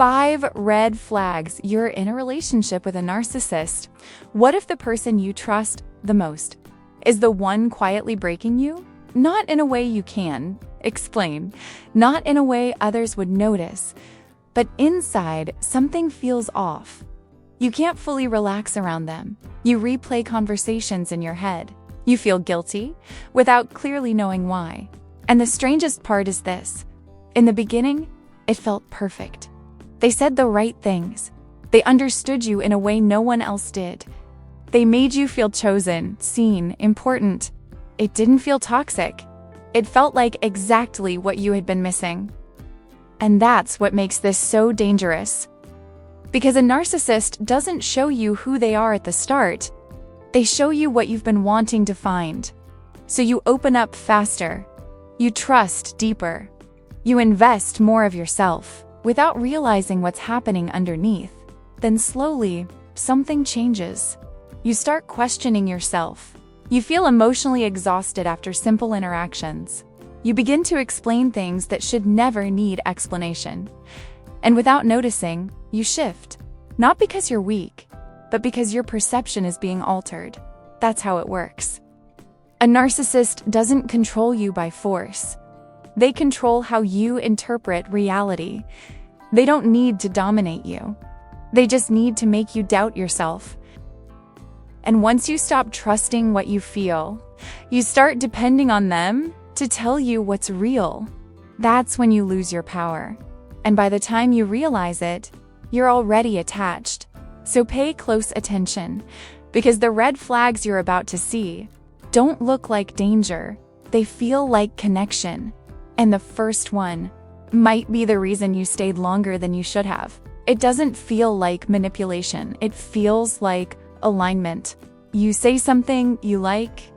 5 red flags you're in a relationship with a narcissist. What if the person you trust the most is the one quietly breaking you? Not in a way you can explain, not in a way others would notice, but inside something feels off. You can't fully relax around them. You replay conversations in your head. You feel guilty without clearly knowing why. And the strangest part is this. In the beginning, it felt perfect. They said the right things. They understood you in a way no one else did. They made you feel chosen, seen, important. It didn't feel toxic. It felt like exactly what you had been missing. And that's what makes this so dangerous. Because a narcissist doesn't show you who they are at the start. They show you what you've been wanting to find. So you open up faster. You trust deeper. You invest more of yourself without realizing what's happening underneath. Then slowly, something changes. You start questioning yourself. You feel emotionally exhausted after simple interactions. You begin to explain things that should never need explanation. And without noticing, you shift. Not because you're weak, but because your perception is being altered. That's how it works. A narcissist doesn't control you by force. They control how you interpret reality. They don't need to dominate you. They just need to make you doubt yourself. And once you stop trusting what you feel, you start depending on them to tell you what's real. That's when you lose your power. And by the time you realize it, you're already attached. So pay close attention, because the red flags you're about to see don't look like danger. They feel like connection. And the first one might be the reason you stayed longer than you should have. It doesn't feel like manipulation. It feels like alignment. You say something you like,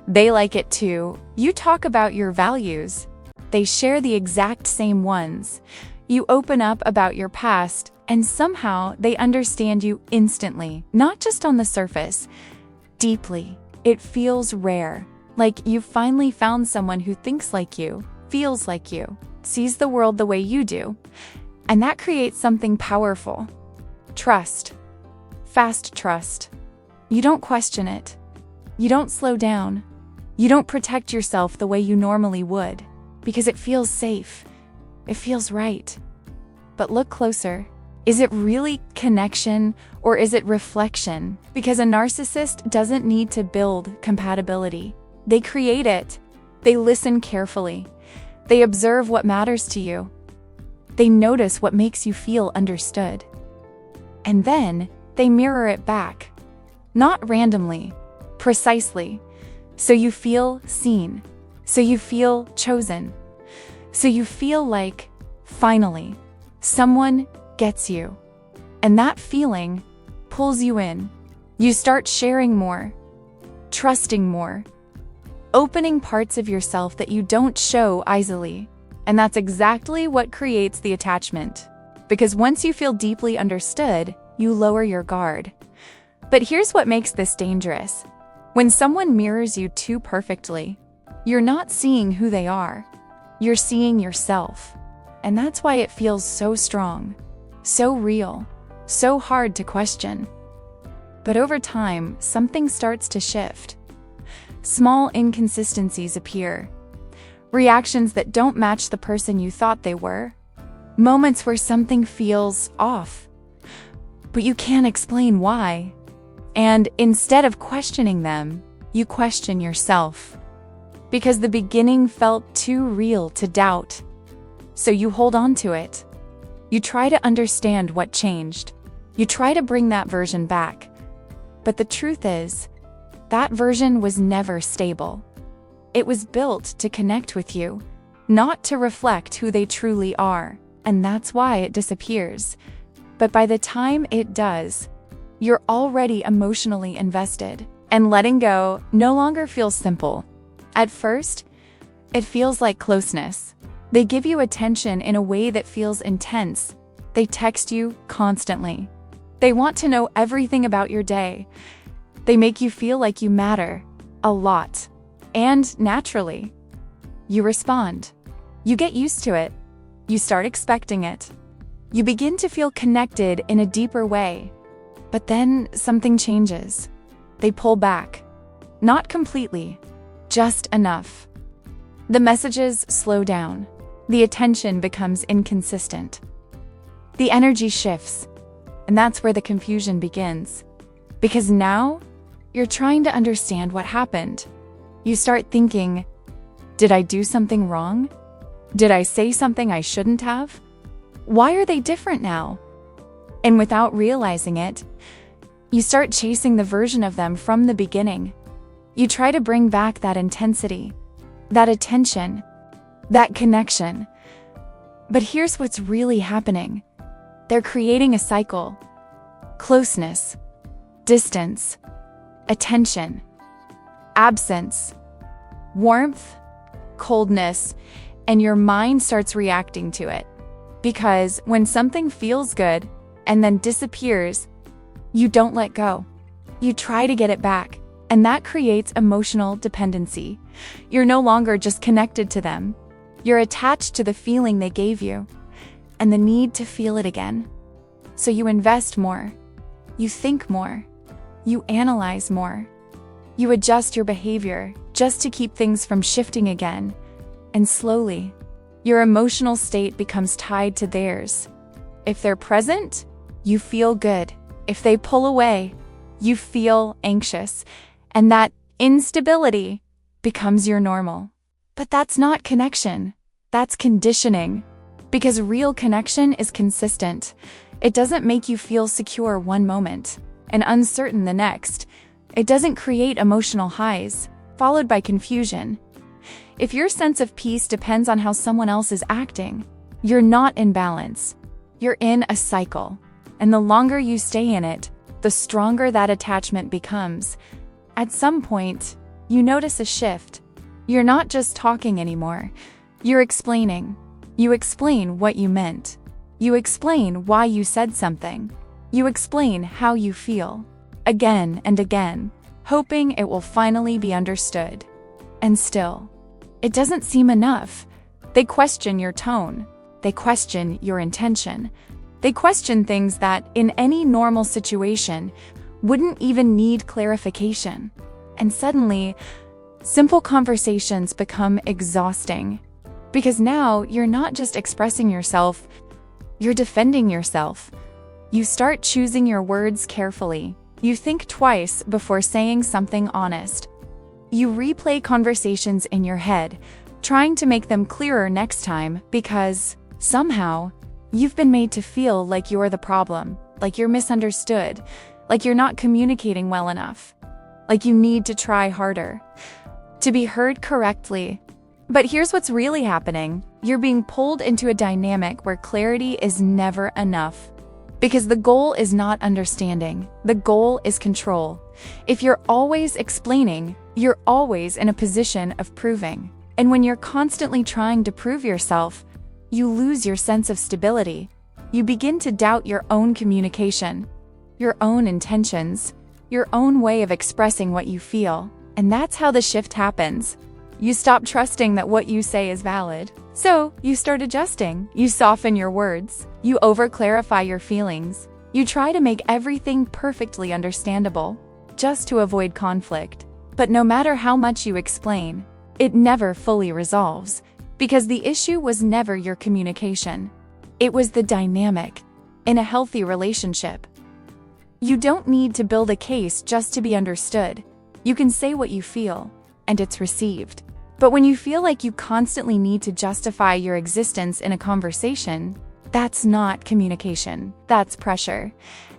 they like it too. You talk about your values, they share the exact same ones. You open up about your past, and somehow they understand you instantly, not just on the surface, deeply. It feels rare, like you've finally found someone who thinks like you, feels like you, sees the world the way you do. And that creates something powerful. Trust. Fast trust. You don't question it. You don't slow down. You don't protect yourself the way you normally would, because it feels safe. It feels right. But look closer. Is it really connection, or is it reflection? Because a narcissist doesn't need to build compatibility. They create it. They listen carefully. They observe what matters to you. They notice what makes you feel understood. And then they mirror it back. Not randomly, precisely. So you feel seen. So you feel chosen. So you feel like, finally, someone gets you. And that feeling pulls you in. You start sharing more, trusting more, opening parts of yourself that you don't show easily. And that's exactly what creates the attachment. Because once you feel deeply understood, you lower your guard. But here's what makes this dangerous. When someone mirrors you too perfectly, you're not seeing who they are. You're seeing yourself. And that's why it feels so strong, so real, so hard to question. But over time, something starts to shift. Small inconsistencies appear. Reactions that don't match the person you thought they were. Moments where something feels off, but you can't explain why. And instead of questioning them, you question yourself. Because the beginning felt too real to doubt. So you hold on to it. You try to understand what changed. You try to bring that version back. But the truth is, that version was never stable. It was built to connect with you, not to reflect who they truly are. And that's why it disappears. But by the time it does, you're already emotionally invested. And letting go no longer feels simple. At first, it feels like closeness. They give you attention in a way that feels intense. They text you constantly. They want to know everything about your day. They make you feel like you matter a lot. And naturally, you respond. You get used to it. You start expecting it. You begin to feel connected in a deeper way. But then something changes. They pull back. Not completely, just enough. The messages slow down. The attention becomes inconsistent. The energy shifts, and that's where the confusion begins. Because now, you're trying to understand what happened. You start thinking, did I do something wrong? Did I say something I shouldn't have? Why are they different now? And without realizing it, you start chasing the version of them from the beginning. You try to bring back that intensity, that attention, that connection. But here's what's really happening. They're creating a cycle. Closeness, distance, attention, absence, warmth, coldness, and your mind starts reacting to it. Because when something feels good and then disappears, you don't let go. You try to get it back, and that creates emotional dependency. You're no longer just connected to them. You're attached to the feeling they gave you, and the need to feel it again. So you invest more. You think more. You analyze more. You adjust your behavior just to keep things from shifting again. And slowly, your emotional state becomes tied to theirs. If they're present, you feel good. If they pull away, you feel anxious. And that instability becomes your normal. But that's not connection. That's conditioning. Because real connection is consistent. It doesn't make you feel secure one moment and uncertain the next. It doesn't create emotional highs, followed by confusion. If your sense of peace depends on how someone else is acting, you're not in balance. You're in a cycle. And the longer you stay in it, the stronger that attachment becomes. At some point, you notice a shift. You're not just talking anymore. You're explaining. You explain what you meant. You explain why you said something. You explain how you feel. Again and again, hoping it will finally be understood. And still, it doesn't seem enough. They question your tone. They question your intention. They question things that, in any normal situation, wouldn't even need clarification. And suddenly, simple conversations become exhausting. Because now you're not just expressing yourself, you're defending yourself. You start choosing your words carefully. You think twice before saying something honest. You replay conversations in your head, trying to make them clearer next time because, somehow, you've been made to feel like you're the problem, like you're misunderstood, like you're not communicating well enough, like you need to try harder, to be heard correctly. But here's what's really happening. You're being pulled into a dynamic where clarity is never enough. Because the goal is not understanding. The goal is control. If you're always explaining, you're always in a position of proving. And when you're constantly trying to prove yourself, you lose your sense of stability. You begin to doubt your own communication, your own intentions, your own way of expressing what you feel. And that's how the shift happens. You stop trusting that what you say is valid. So, you start adjusting. You soften your words. You over-clarify your feelings. You try to make everything perfectly understandable, just to avoid conflict. But no matter how much you explain, it never fully resolves, because the issue was never your communication. It was the dynamic in a healthy relationship. You don't need to build a case just to be understood. You can say what you feel, and it's received. But when you feel like you constantly need to justify your existence in a conversation, that's not communication. That's pressure.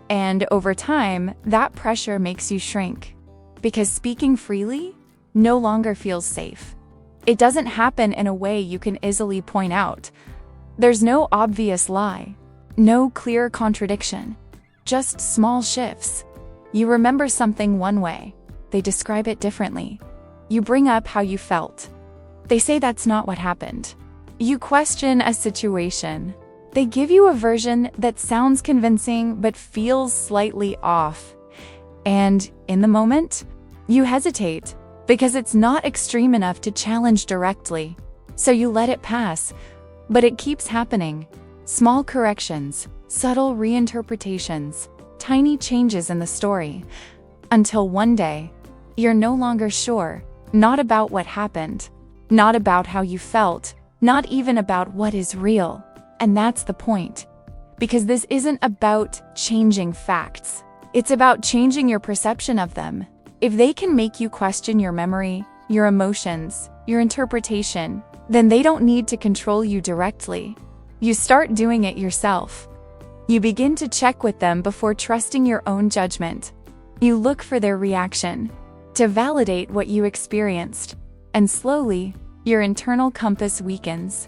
And over time, that pressure makes you shrink. Because speaking freely no longer feels safe. It doesn't happen in a way you can easily point out. There's no obvious lie, no clear contradiction, just small shifts. You remember something one way, they describe it differently. You bring up how you felt. They say that's not what happened. You question a situation. They give you a version that sounds convincing but feels slightly off. And in the moment, you hesitate because it's not extreme enough to challenge directly. So you let it pass, but it keeps happening. Small corrections, subtle reinterpretations, tiny changes in the story, until one day, you're no longer sure, not about what happened, not about how you felt, not even about what is real. And that's the point. Because this isn't about changing facts. It's about changing your perception of them. If they can make you question your memory, your emotions, your interpretation, then they don't need to control you directly. You start doing it yourself. You begin to check with them before trusting your own judgment. You look for their reaction, to validate what you experienced, and slowly, your internal compass weakens.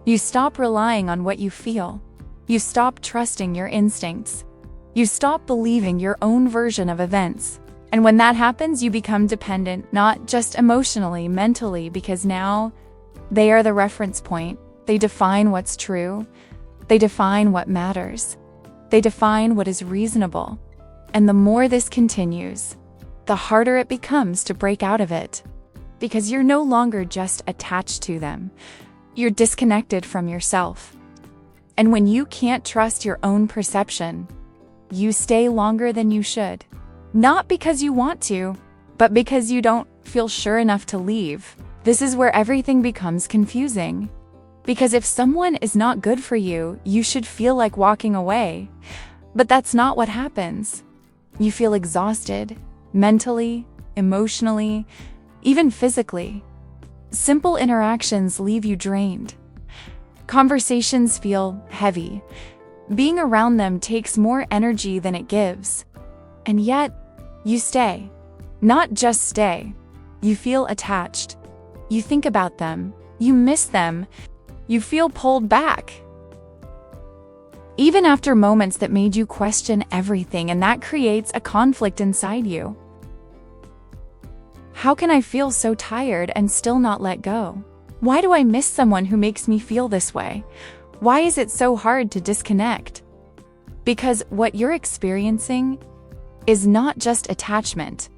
You stop relying on what you feel. You stop trusting your instincts. You stop believing your own version of events. And when that happens, you become dependent, not just emotionally, mentally, because now they are the reference point. They define what's true. They define what matters. They define what is reasonable. And the more this continues, the harder it becomes to break out of it. Because you're no longer just attached to them. You're disconnected from yourself. And when you can't trust your own perception, you stay longer than you should. Not because you want to, but because you don't feel sure enough to leave. This is where everything becomes confusing. Because if someone is not good for you, you should feel like walking away. But that's not what happens. You feel exhausted, mentally, emotionally, even physically. Simple interactions leave you drained. Conversations feel heavy. Being around them takes more energy than it gives. And yet, you stay. Not just stay. You feel attached. You think about them. You miss them. You feel pulled back. Even after moments that made you question everything, and that creates a conflict inside you. How can I feel so tired and still not let go? Why do I miss someone who makes me feel this way? Why is it so hard to disconnect? Because what you're experiencing is not just attachment.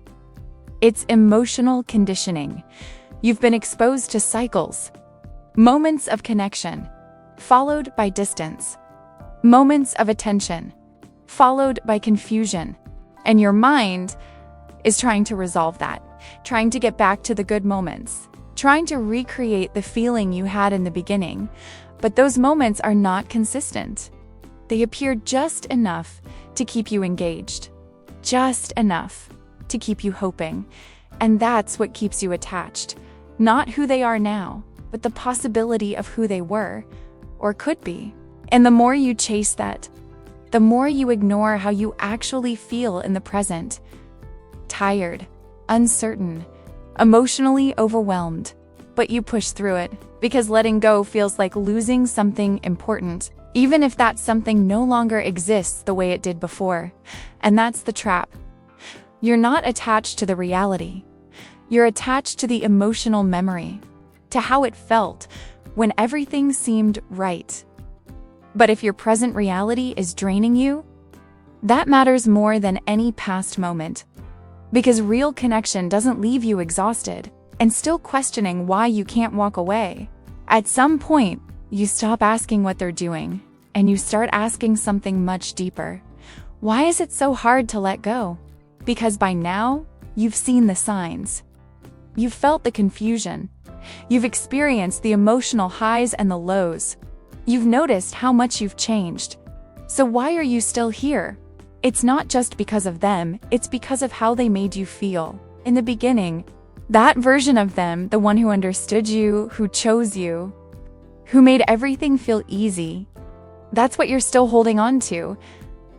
It's emotional conditioning. You've been exposed to cycles. Moments of connection, followed by distance. Moments of attention, followed by confusion. And your mind is trying to resolve that, trying to get back to the good moments, trying to recreate the feeling you had in the beginning. But those moments are not consistent. They appear just enough to keep you engaged, just enough to keep you hoping. And that's what keeps you attached. Not who they are now, but the possibility of who they were, or could be. And the more you chase that, the more you ignore how you actually feel in the present. Tired, uncertain, emotionally overwhelmed. But you push through it, because letting go feels like losing something important, even if that something no longer exists the way it did before. And that's the trap. You're not attached to the reality. You're attached to the emotional memory, to how it felt when everything seemed right. But if your present reality is draining you, that matters more than any past moment. Because real connection doesn't leave you exhausted and still questioning why you can't walk away. At some point, you stop asking what they're doing, and you start asking something much deeper. Why is it so hard to let go? Because by now, you've seen the signs. You've felt the confusion. You've experienced the emotional highs and the lows. You've noticed how much you've changed. So why are you still here? It's not just because of them, it's because of how they made you feel. In the beginning, that version of them, the one who understood you, who chose you, who made everything feel easy, that's what you're still holding on to.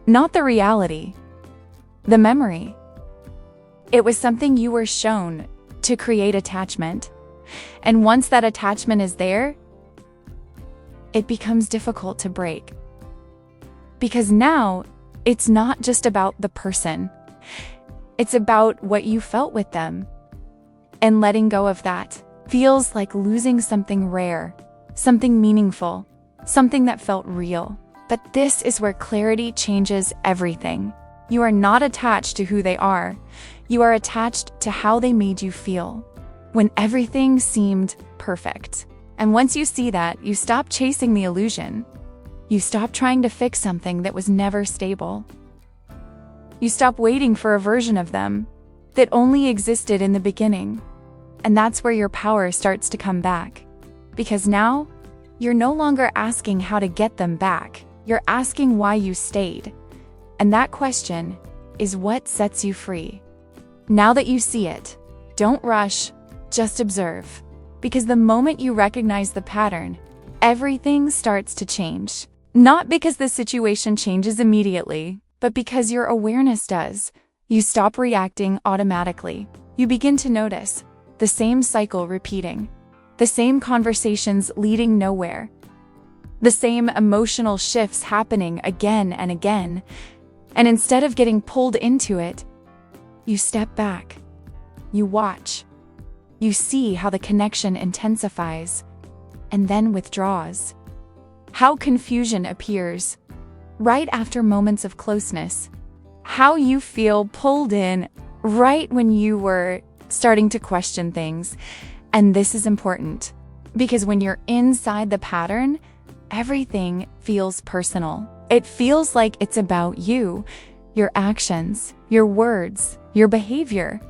Not the reality, the memory. It was something you were shown to create attachment. And once that attachment is there, it becomes difficult to break. Because now, it's not just about the person. It's about what you felt with them. And letting go of that feels like losing something rare, something meaningful, something that felt real. But this is where clarity changes everything. You are not attached to who they are. You are attached to how they made you feel when everything seemed perfect. And once you see that, you stop chasing the illusion. You stop trying to fix something that was never stable. You stop waiting for a version of them that only existed in the beginning. And that's where your power starts to come back. Because now, you're no longer asking how to get them back. You're asking why you stayed. And that question is what sets you free. Now that you see it, don't rush, just observe. Because the moment you recognize the pattern, everything starts to change. Not because the situation changes immediately, but because your awareness does. You stop reacting automatically. You begin to notice the same cycle repeating, the same conversations leading nowhere, the same emotional shifts happening again and again. And instead of getting pulled into it, you step back. You watch. You see how the connection intensifies and then withdraws. How confusion appears right after moments of closeness. How you feel pulled in right when you were starting to question things. And this is important because when you're inside the pattern, everything feels personal. It feels like it's about you, your actions, your words, your behavior.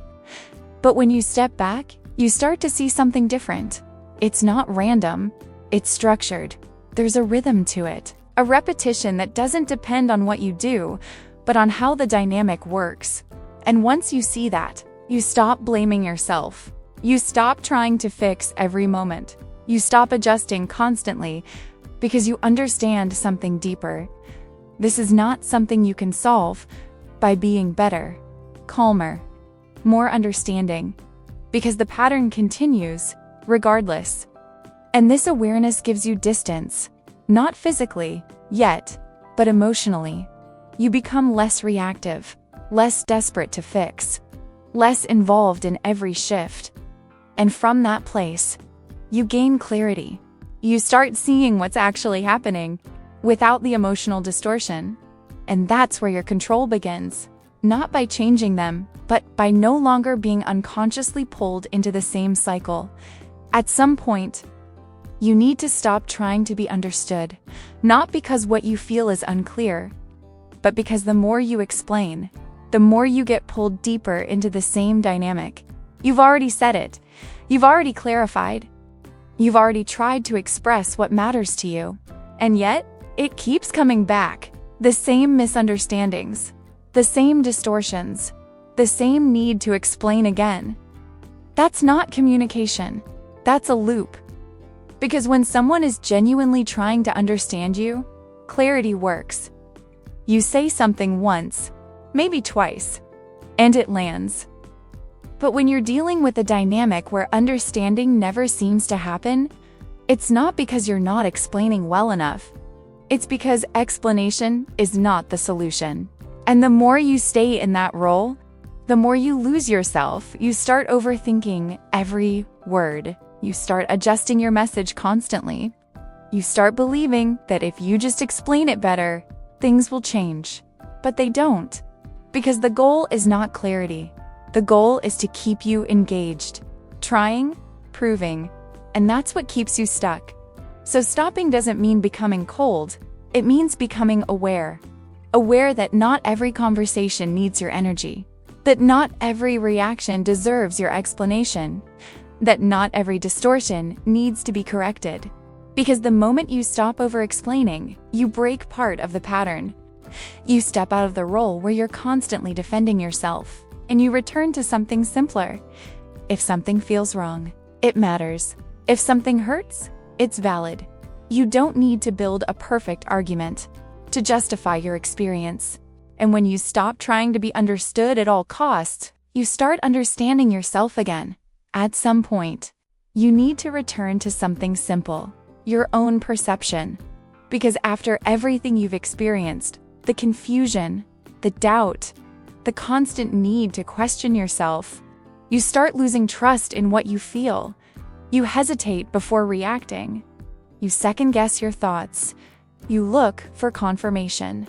But when you step back, you start to see something different. It's not random, it's structured. There's a rhythm to it, a repetition that doesn't depend on what you do, but on how the dynamic works. And once you see that, you stop blaming yourself. You stop trying to fix every moment. You stop adjusting constantly because you understand something deeper. This is not something you can solve by being better, calmer, more understanding, because the pattern continues regardless. And this awareness gives you distance, not physically, yet, but emotionally. You become less reactive, less desperate to fix, less involved in every shift. And from that place, you gain clarity. You start seeing what's actually happening without the emotional distortion. And that's where your control begins, not by changing them, but by no longer being unconsciously pulled into the same cycle. At some point, you need to stop trying to be understood, not because what you feel is unclear, but because the more you explain, the more you get pulled deeper into the same dynamic. You've already said it. You've already clarified. You've already tried to express what matters to you. And yet, it keeps coming back. The same misunderstandings, the same distortions, the same need to explain again. That's not communication. That's a loop. Because when someone is genuinely trying to understand you, clarity works. You say something once, maybe twice, and it lands. But when you're dealing with a dynamic where understanding never seems to happen, it's not because you're not explaining well enough. It's because explanation is not the solution. And the more you stay in that role, the more you lose yourself. You start overthinking every word. You start adjusting your message constantly. You start believing that if you just explain it better, things will change. But they don't. Because the goal is not clarity. The goal is to keep you engaged, trying, proving, and that's what keeps you stuck. So stopping doesn't mean becoming cold. It means becoming aware. Aware that not every conversation needs your energy. That not every reaction deserves your explanation. That not every distortion needs to be corrected. Because the moment you stop over-explaining, you break part of the pattern. You step out of the role where you're constantly defending yourself, and you return to something simpler. If something feels wrong, it matters. If something hurts, it's valid. You don't need to build a perfect argument to justify your experience. And when you stop trying to be understood at all costs, you start understanding yourself again. At some point, you need to return to something simple, your own perception. Because after everything you've experienced, the confusion, the doubt, the constant need to question yourself, you start losing trust in what you feel. You hesitate before reacting. You second-guess your thoughts. You look for confirmation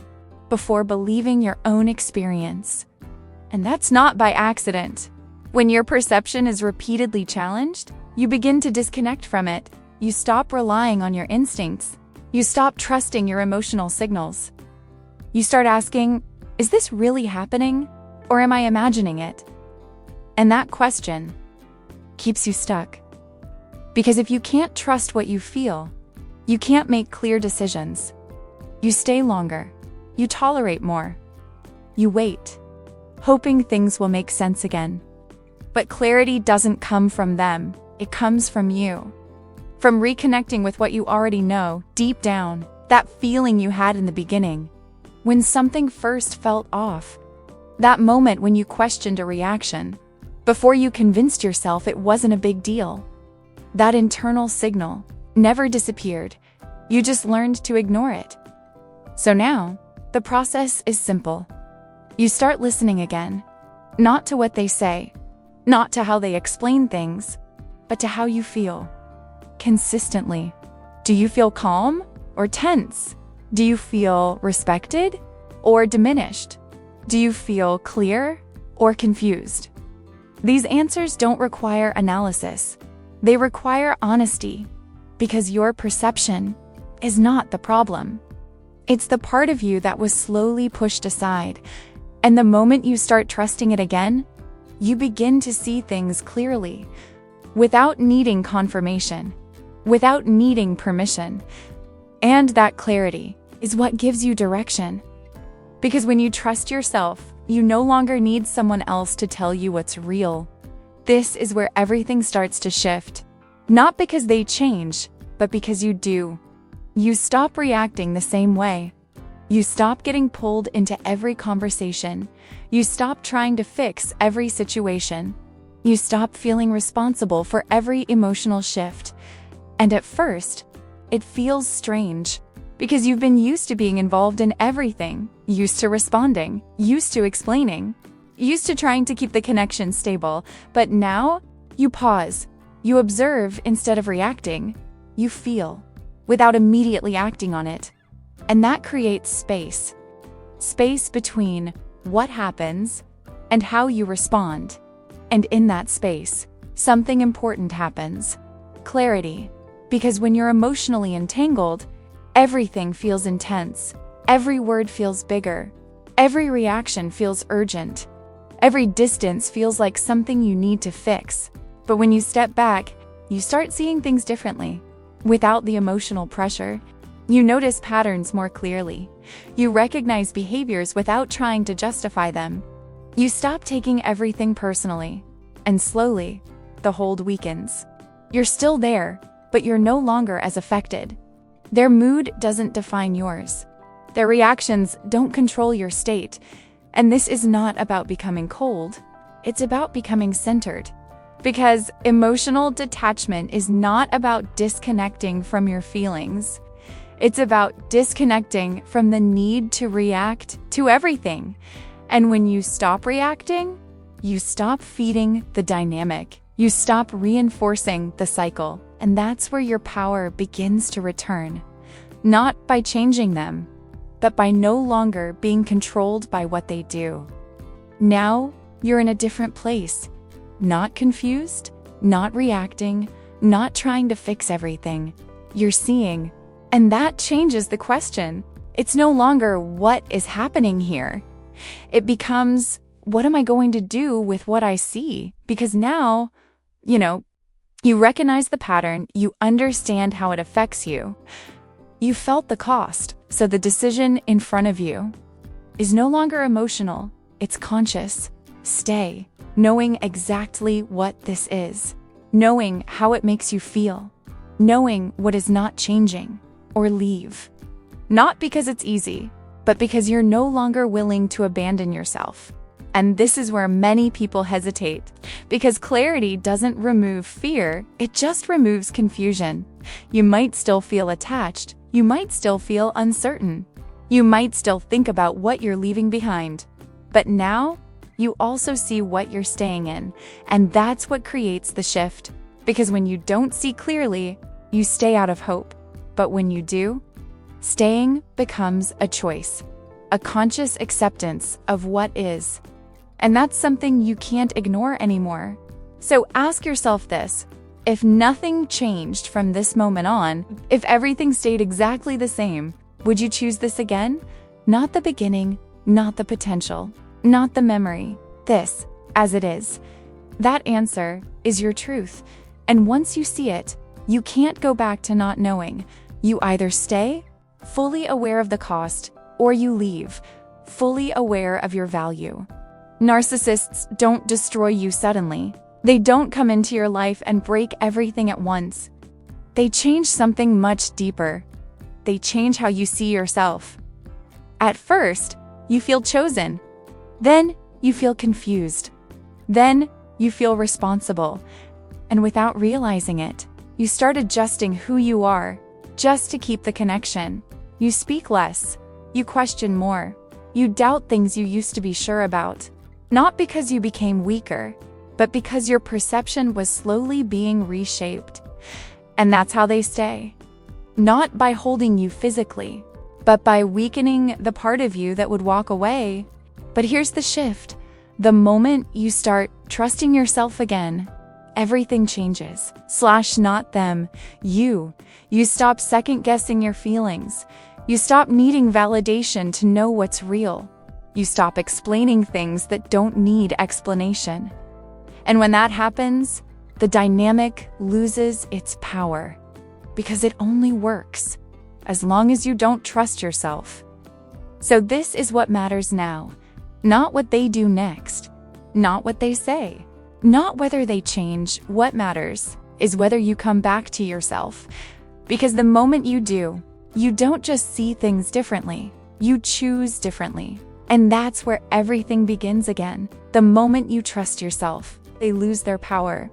before believing your own experience. And that's not by accident. When your perception is repeatedly challenged, you begin to disconnect from it. You stop relying on your instincts. You stop trusting your emotional signals. You start asking, is this really happening, or am I imagining it? And that question keeps you stuck. Because if you can't trust what you feel, you can't make clear decisions. You stay longer. You tolerate more. You wait, hoping things will make sense again. But clarity doesn't come from them. It comes from you. From reconnecting with what you already know, deep down, that feeling you had in the beginning, when something first felt off. That moment when you questioned a reaction, before you convinced yourself it wasn't a big deal. That internal signal never disappeared. You just learned to ignore it. So now, the process is simple. You start listening again, not to what they say, not to how they explain things, but to how you feel. Consistently. Do you feel calm or tense? Do you feel respected or diminished? Do you feel clear or confused? These answers don't require analysis. They require honesty, because your perception is not the problem. It's the part of you that was slowly pushed aside, and the moment you start trusting it again, you begin to see things clearly, without needing confirmation, without needing permission. And that clarity is what gives you direction. Because when you trust yourself, you no longer need someone else to tell you what's real. This is where everything starts to shift. Not because they change, but because you do. You stop reacting the same way. You stop getting pulled into every conversation. You stop trying to fix every situation. You stop feeling responsible for every emotional shift. And at first, it feels strange, because you've been used to being involved in everything, used to responding, used to explaining, used to trying to keep the connection stable. But now, you pause. You observe instead of reacting. You feel, without immediately acting on it. And that creates space. Space between what happens and how you respond. And in that space, something important happens. Clarity. Because when you're emotionally entangled, everything feels intense. Every word feels bigger. Every reaction feels urgent. Every distance feels like something you need to fix. But when you step back, you start seeing things differently. Without the emotional pressure, you notice patterns more clearly. You recognize behaviors without trying to justify them. You stop taking everything personally. And slowly, the hold weakens. You're still there, but you're no longer as affected. Their mood doesn't define yours. Their reactions don't control your state. And this is not about becoming cold. It's about becoming centered. Because emotional detachment is not about disconnecting from your feelings. It's about disconnecting from the need to react to everything. And when you stop reacting, you stop feeding the dynamic. You stop reinforcing the cycle. And that's where your power begins to return. Not by changing them, but by no longer being controlled by what they do. Now, you're in a different place. Not confused, not reacting, not trying to fix everything. You're seeing. And that changes the question. It's no longer what is happening here. It becomes, what am I going to do with what I see? Because now, you recognize the pattern, you understand how it affects you. You felt the cost, so the decision in front of you is no longer emotional, it's conscious. Stay, knowing exactly what this is, knowing how it makes you feel, knowing what is not changing, or leave. Not because it's easy, but because you're no longer willing to abandon yourself. And this is where many people hesitate, because clarity doesn't remove fear, it just removes confusion. You might still feel attached, you might still feel uncertain, you might still think about what you're leaving behind. But now, you also see what you're staying in, and that's what creates the shift. Because when you don't see clearly, you stay out of hope. But when you do, staying becomes a choice, a conscious acceptance of what is. And that's something you can't ignore anymore. So ask yourself this: If nothing changed from this moment on, if everything stayed exactly the same, would you choose this again? Not the beginning, not the potential, not the memory. This, as it is. That answer is your truth. And once you see it, you can't go back to not knowing. You either stay, fully aware of the cost, or you leave, fully aware of your value. Narcissists don't destroy you suddenly. They don't come into your life and break everything at once. They change something much deeper. They change how you see yourself. At first, you feel chosen. Then, you feel confused. Then, you feel responsible. And without realizing it, you start adjusting who you are, just to keep the connection. You speak less. You question more. You doubt things you used to be sure about. Not because you became weaker, but because your perception was slowly being reshaped. And that's how they stay. Not by holding you physically, but by weakening the part of you that would walk away. But here's the shift. The moment you start trusting yourself again, everything changes. Not them, you. You stop second-guessing your feelings. You stop needing validation to know what's real. You stop explaining things that don't need explanation. And when that happens, the dynamic loses its power. Because it only works as long as you don't trust yourself. So this is what matters now. Not what they do next. Not what they say. Not whether they change. What matters is whether you come back to yourself. Because the moment you do, you don't just see things differently. You choose differently. And that's where everything begins again. The moment you trust yourself, they lose their power.